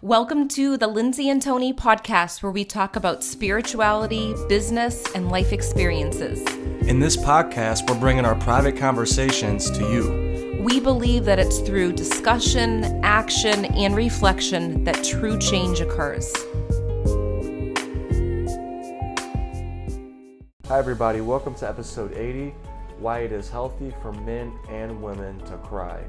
Welcome to the Lindsay and Tony podcast, where we talk about spirituality, business, and life experiences. In this podcast, we're bringing our private conversations to you. We believe that it's through discussion, action, and reflection that true change occurs. Hi everybody, welcome to episode 80, Why It Is Healthy for Men and Women to Cry.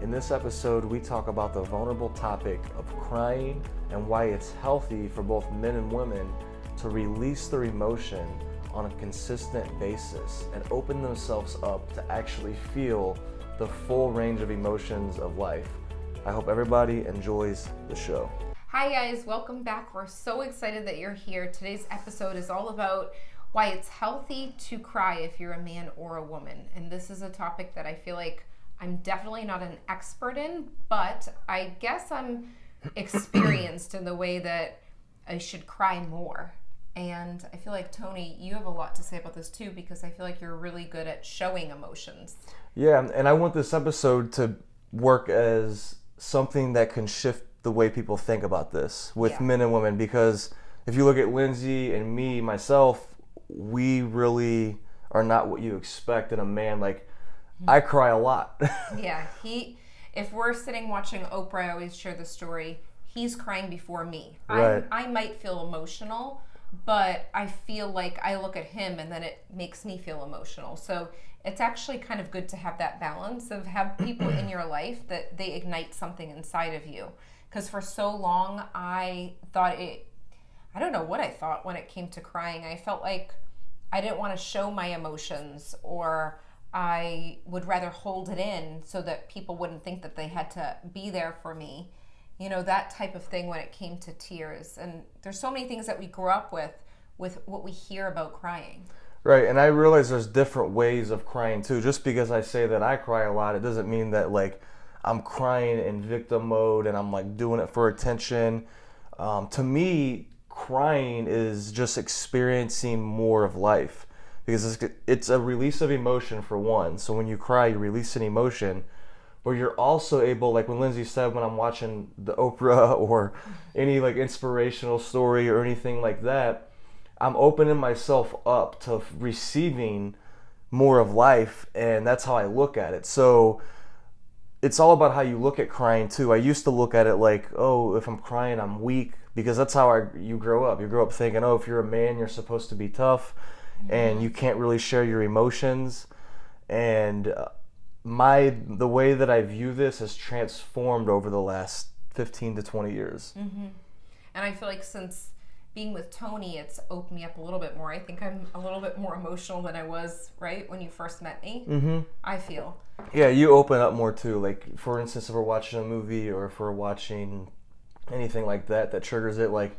In this episode, we talk about the vulnerable topic of crying and why it's healthy for both men and women to release their emotion on a consistent basis and open themselves up to actually feel the full range of emotions of life. I hope everybody enjoys the show. Hi guys, welcome back. We're so excited that you're here. Today's episode is all about why it's healthy to cry if you're a man or a woman. And this is a topic that I feel like I'm definitely not an expert in, but I guess I'm experienced in the way that I should cry more. And I feel like, Tony, you have a lot to say about this too, because I feel like you're really good at showing emotions. Yeah, and I want this episode to work as something that can shift the way people think about this with men and women, because if you look at Lindsay and me, myself, we really are not what you expect in a man. Like, I cry a lot. Yeah, if we're sitting watching Oprah, I always share the story, he's crying before me. Right. I might feel emotional, but I feel like I look at him and then it makes me feel emotional. So it's actually kind of good to have that balance of have people in your life that they ignite something inside of you. Because for so long, I don't know what I thought when it came to crying. I felt like I didn't want to show my emotions, or I would rather hold it in so that people wouldn't think that they had to be there for me. You know, that type of thing when it came to tears. And there's so many things that we grew up with what we hear about crying. Right, and I realize there's different ways of crying too. Just because I say that I cry a lot, it doesn't mean that like I'm crying in victim mode and I'm like doing it for attention. To me, crying is just experiencing more of life. Because it's a release of emotion for one. So when you cry, you release an emotion, but you're also able, like when Lindsay said, when I'm watching the Oprah or any like inspirational story or anything like that, I'm opening myself up to receiving more of life, and that's how I look at it. So it's all about how you look at crying too. I used to look at it like, oh, if I'm crying, I'm weak, because that's how you grow up. You grow up thinking, oh, if you're a man, you're supposed to be tough. And you can't really share your emotions. And the way that I view this has transformed over the last 15 to 20 years. Mm-hmm. And I feel like since being with Tony, it's opened me up a little bit more. I think I'm a little bit more emotional than I was, right, when you first met me. Mm-hmm. I feel. Yeah, you open up more too. Like, for instance, if we're watching a movie or if we're watching anything like that triggers it, like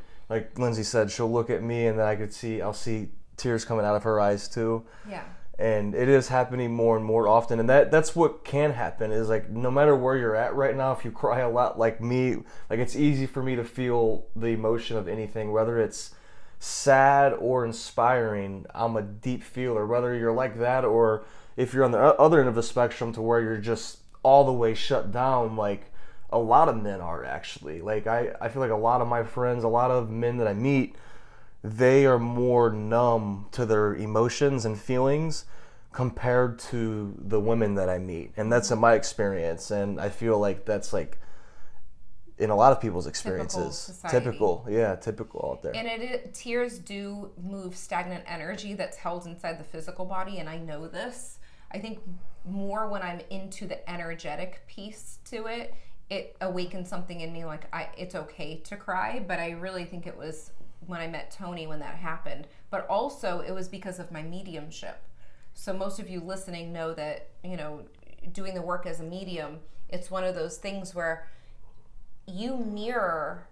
Lindsay said, she'll look at me and then I'll see tears coming out of her eyes too. Yeah. And it is happening more and more often, and that's what can happen is like no matter where you're at right now, if you cry a lot like me, like it's easy for me to feel the emotion of anything, whether it's sad or inspiring. I'm a deep feeler, whether you're like that or if you're on the other end of the spectrum to where you're just all the way shut down, like a lot of men are actually. Like I feel like a lot of my friends, a lot of men that I meet, they are more numb to their emotions and feelings compared to the women that I meet. And that's in my experience. And I feel like that's like in a lot of people's experiences. Typical out there. And tears do move stagnant energy that's held inside the physical body. And I know this. I think more when I'm into the energetic piece to it, it awakens something in me like it's okay to cry. But I really think it was when I met Tony when that happened, but also it was because of my mediumship. So most of you listening know that, you know, doing the work as a medium, it's one of those things where your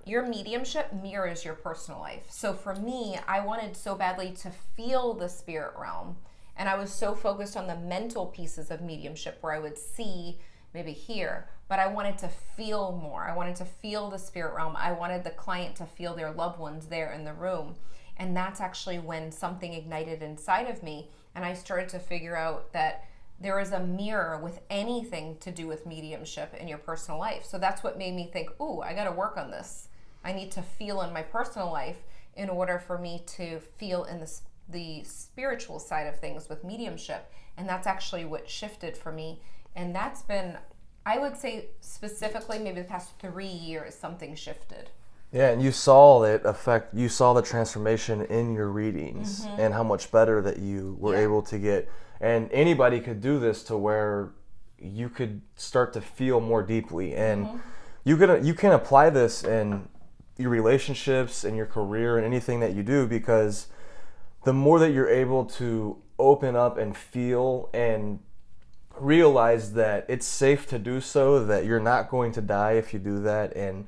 mediumship mirrors your personal life. So for me, I wanted so badly to feel the spirit realm, and I was so focused on the mental pieces of mediumship where I would see, maybe hear, but I wanted to feel more. I wanted to feel the spirit realm. I wanted the client to feel their loved ones there in the room. And that's actually when something ignited inside of me, and I started to figure out that there is a mirror with anything to do with mediumship in your personal life. So that's what made me think, ooh, I got to work on this. I need to feel in my personal life in order for me to feel in the spiritual side of things with mediumship. And that's actually what shifted for me. And that's been, I would say specifically maybe the past 3 years, something shifted. Yeah, and you saw it affect, you saw the transformation in your readings and how much better that you were able to get. And anybody could do this to where you could start to feel more deeply. And you can apply this in your relationships and your career and anything that you do, because the more that you're able to open up and feel and realize that it's safe to do so, that you're not going to die if you do that, and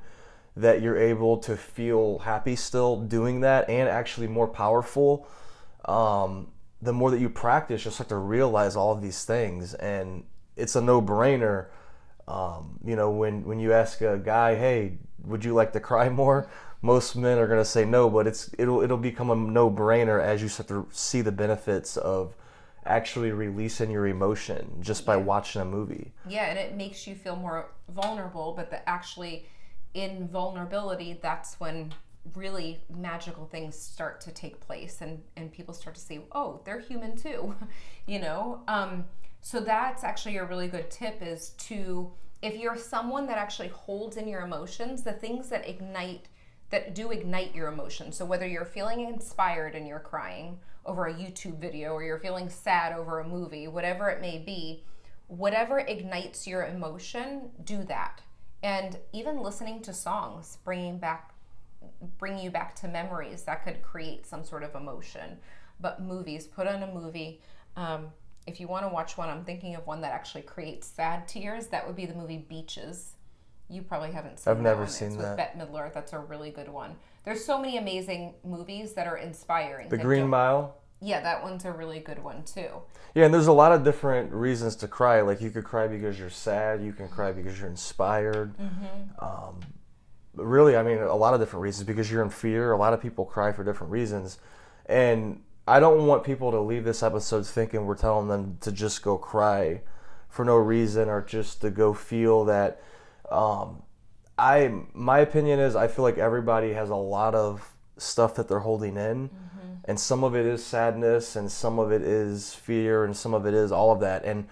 that you're able to feel happy still doing that and actually more powerful, the more that you practice, you'll start to realize all of these things. And it's a no-brainer. When you ask a guy, hey, would you like to cry more? Most men are going to say no, but it'll become a no-brainer as you start to see the benefits of actually releasing your emotion just by watching a movie. Yeah, and it makes you feel more vulnerable, but actually in vulnerability, that's when really magical things start to take place, and people start to see, oh, they're human too. So that's actually a really good tip, is to, if you're someone that actually holds in your emotions, the things that do ignite your emotions. So whether you're feeling inspired and you're crying over a YouTube video, or you're feeling sad over a movie, whatever it may be, whatever ignites your emotion, do that. And even listening to songs, bring you back to memories, that could create some sort of emotion. But movies, put on a movie. If you want to watch one, I'm thinking of one that actually creates sad tears. That would be the movie Beaches. You probably haven't seen that. I've never one. seen it's that. With Bette Midler. That's a really good one. There's so many amazing movies that are inspiring. The Green Mile? Yeah, that one's a really good one too. Yeah, and there's a lot of different reasons to cry. Like, you could cry because you're sad. You can cry because you're inspired. Really, I mean, a lot of different reasons. Because you're in fear. A lot of people cry for different reasons. And I don't want people to leave this episode thinking we're telling them to just go cry for no reason, or just to go feel that. My opinion is, I feel like everybody has a lot of stuff that they're holding in. And some of it is sadness, and some of it is fear, and some of it is all of that. And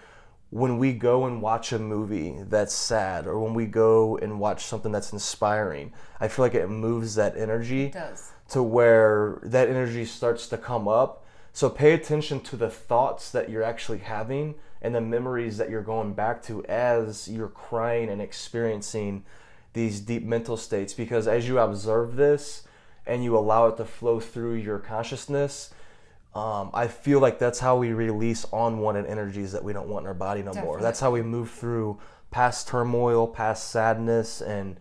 when we go and watch a movie that's sad, or when we go and watch something that's inspiring, I feel like it moves that energy. It does. To where that energy starts to come up. So pay attention to the thoughts that you're actually having and the memories that you're going back to as you're crying and experiencing these deep mental states. Because as you observe this and you allow it to flow through your consciousness, I feel like that's how we release unwanted energies that we don't want in our body no more. That's how we move through past turmoil, past sadness, and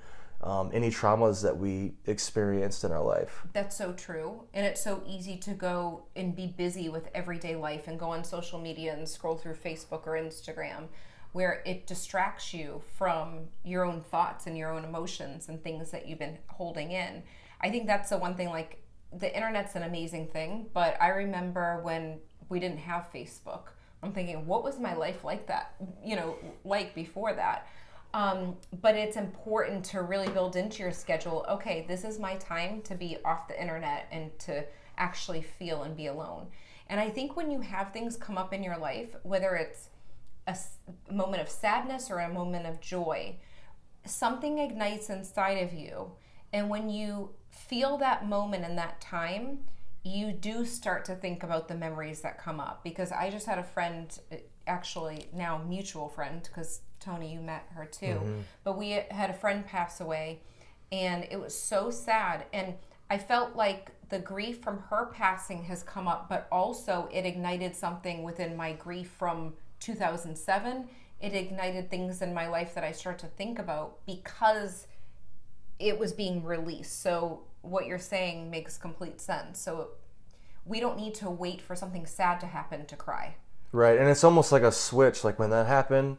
any traumas that we experienced in our life. That's so true. And it's so easy to go and be busy with everyday life and go on social media and scroll through Facebook or Instagram, where it distracts you from your own thoughts and your own emotions and things that you've been holding in. I think that's the one thing, like, the internet's an amazing thing, but I remember when we didn't have Facebook, I'm thinking, what was my life like like before that? But it's important to really build into your schedule, okay, this is my time to be off the internet and to actually feel and be alone. And I think when you have things come up in your life, whether it's a moment of sadness or a moment of joy, something ignites inside of you. And when you feel that moment in that time, you do start to think about the memories that come up. Because I just had a friend, actually now mutual friend, because Tony, you met her too, but we had a friend pass away, and it was so sad. And I felt like the grief from her passing has come up, but also it ignited something within my grief from 2007. It ignited things in my life that I start to think about because it was being released. So what you're saying makes complete sense. So we don't need to wait for something sad to happen to cry. Right, and it's almost like a switch. Like, when that happened,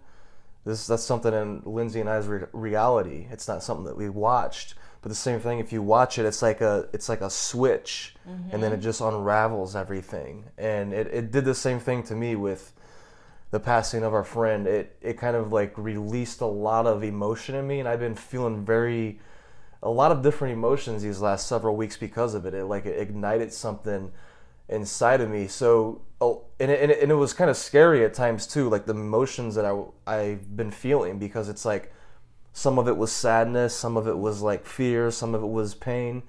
that's something in Lindsay and I's reality. It's not something that we watched. But the same thing, if you watch it, it's like a switch, and then it just unravels everything. And it did the same thing to me with the passing of our friend, it kind of like released a lot of emotion in me, and I've been feeling a lot of different emotions these last several weeks because of it. It ignited something inside of me. So, and it was kind of scary at times too, like the emotions that I've been feeling, because it's like some of it was sadness, some of it was like fear, some of it was pain.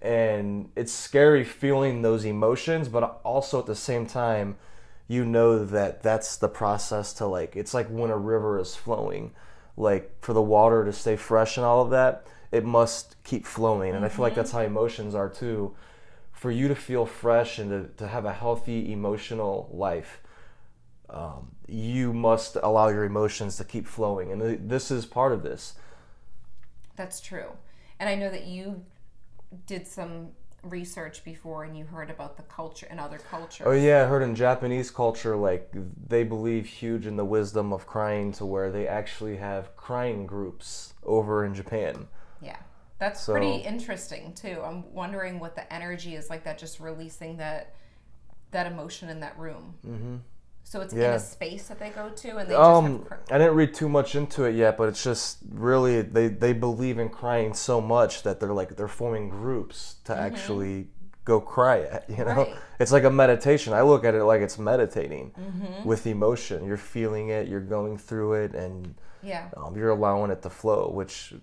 And it's scary feeling those emotions, but also at the same time, you know that that's the process to like, it's like when a river is flowing, like for the water to stay fresh and all of that, it must keep flowing. And I feel like that's how emotions are too. For you to feel fresh and to have a healthy emotional life, you must allow your emotions to keep flowing. And this is part of this. That's true. And I know that you did some research before and you heard about the culture in other cultures. Oh yeah, I heard in Japanese culture, like they believe huge in the wisdom of crying, to where they actually have crying groups over in Japan. Yeah, that's pretty interesting too. I'm wondering what the energy is like, that just releasing that emotion in that room. Mm-hmm. So it's in a space that they go to, and they just have... I didn't read too much into it yet, but it's just really they believe in crying so much that they're forming groups to actually go cry at. You know, Right. It's like a meditation. I look at it like it's meditating with emotion. You're feeling it, you're going through it, and you're allowing it to flow, which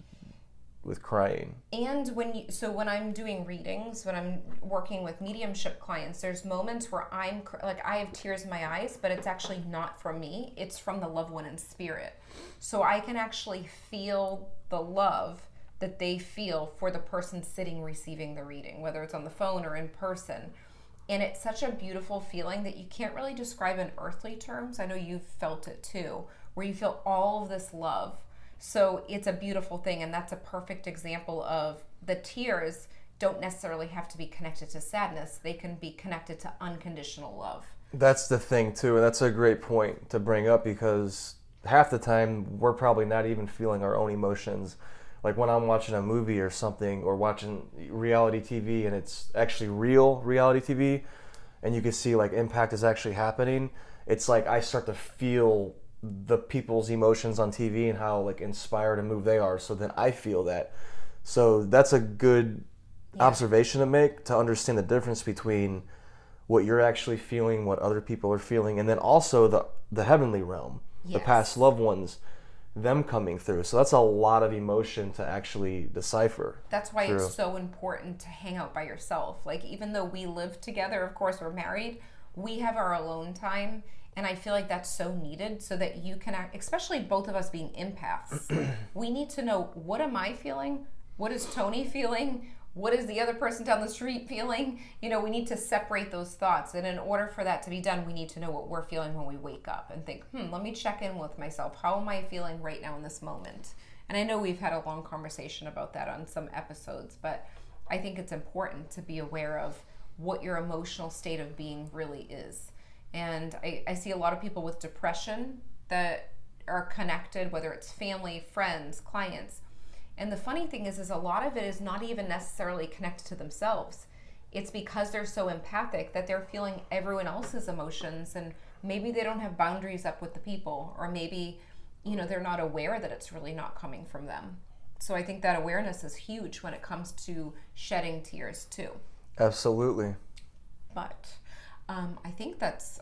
with crying. And when I'm doing readings, when I'm working with mediumship clients, there's moments where I have tears in my eyes, but it's actually not from me. It's from the loved one in spirit. So I can actually feel the love that they feel for the person sitting receiving the reading, whether it's on the phone or in person. And it's such a beautiful feeling that you can't really describe in earthly terms. I know you've felt it too, where you feel all of this love. So it's a beautiful thing, and that's a perfect example of the tears don't necessarily have to be connected to sadness. They can be connected to unconditional love. That's the thing too, and that's a great point to bring up, because half the time we're probably not even feeling our own emotions. Like when I'm watching a movie or something, or watching reality TV, and it's actually real reality TV, and you can see like impact is actually happening, it's like I start to feel the people's emotions on TV and how like inspired and moved they are, so then I feel that. So that's a good observation to make, to understand the difference between what you're actually feeling, what other people are feeling, and then also the heavenly realm, the past loved ones, them coming through. So that's a lot of emotion to actually decipher. That's why it's so important to hang out by yourself. Like, even though we live together, of course we're married, we have our alone time. And I feel like that's so needed, so that you can especially both of us being empaths, we need to know, what am I feeling? What is Tony feeling? What is the other person down the street feeling? You know, we need to separate those thoughts. And in order for that to be done, we need to know what we're feeling when we wake up and think, let me check in with myself. How am I feeling right now in this moment? And I know we've had a long conversation about that on some episodes, but I think it's important to be aware of what your emotional state of being really is. And I see a lot of people with depression that are connected, whether it's family, friends, clients. And the funny thing is a lot of it is not even necessarily connected to themselves. It's because they're so empathic that they're feeling everyone else's emotions, and maybe they don't have boundaries up with the people, or maybe, they're not aware that it's really not coming from them. So I think that awareness is huge when it comes to shedding tears too. Absolutely. But I think that's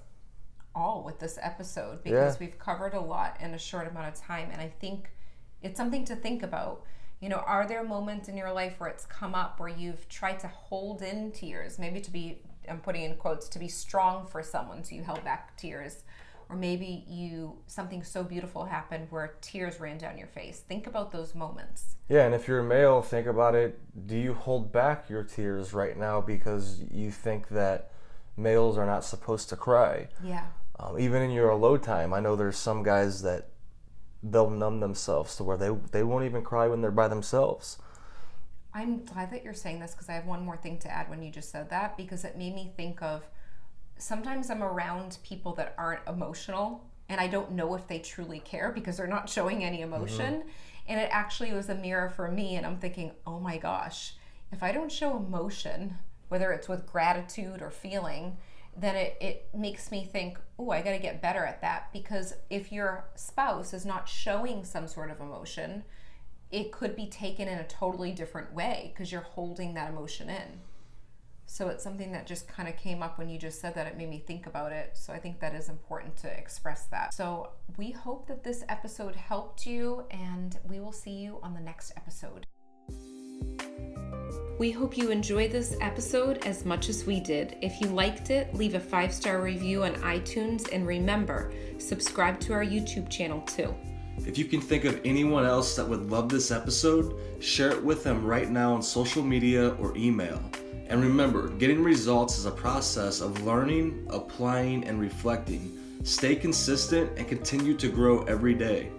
all with this episode, because we've covered a lot in a short amount of time, and I think it's something to think about. Are there moments in your life where it's come up where you've tried to hold in tears, maybe to be, I'm putting in quotes, to be strong for someone, so you held back tears, or maybe something so beautiful happened where tears ran down your face? Think about those moments. Yeah, and if you're a male, think about it. Do you hold back your tears right now because you think that males are not supposed to cry? Yeah. Even in your alone time, I know there's some guys that they'll numb themselves to where they won't even cry when they're by themselves. I'm glad that you're saying this, because I have one more thing to add when you just said that, because it made me think of, sometimes I'm around people that aren't emotional, and I don't know if they truly care because they're not showing any emotion. And it actually was a mirror for me, and I'm thinking, oh my gosh, if I don't show emotion, whether it's with gratitude or feeling, then it makes me think, oh, I got to get better at that. Because if your spouse is not showing some sort of emotion, it could be taken in a totally different way because you're holding that emotion in. So it's something that just kind of came up when you just said that. It made me think about it. So I think that is important to express that. So we hope that this episode helped you, and we will see you on the next episode. We hope you enjoyed this episode as much as we did. If you liked it, leave a 5-star review on iTunes, and remember, subscribe to our YouTube channel too. If you can think of anyone else that would love this episode, share it with them right now on social media or email. And remember, getting results is a process of learning, applying, and reflecting. Stay consistent and continue to grow every day.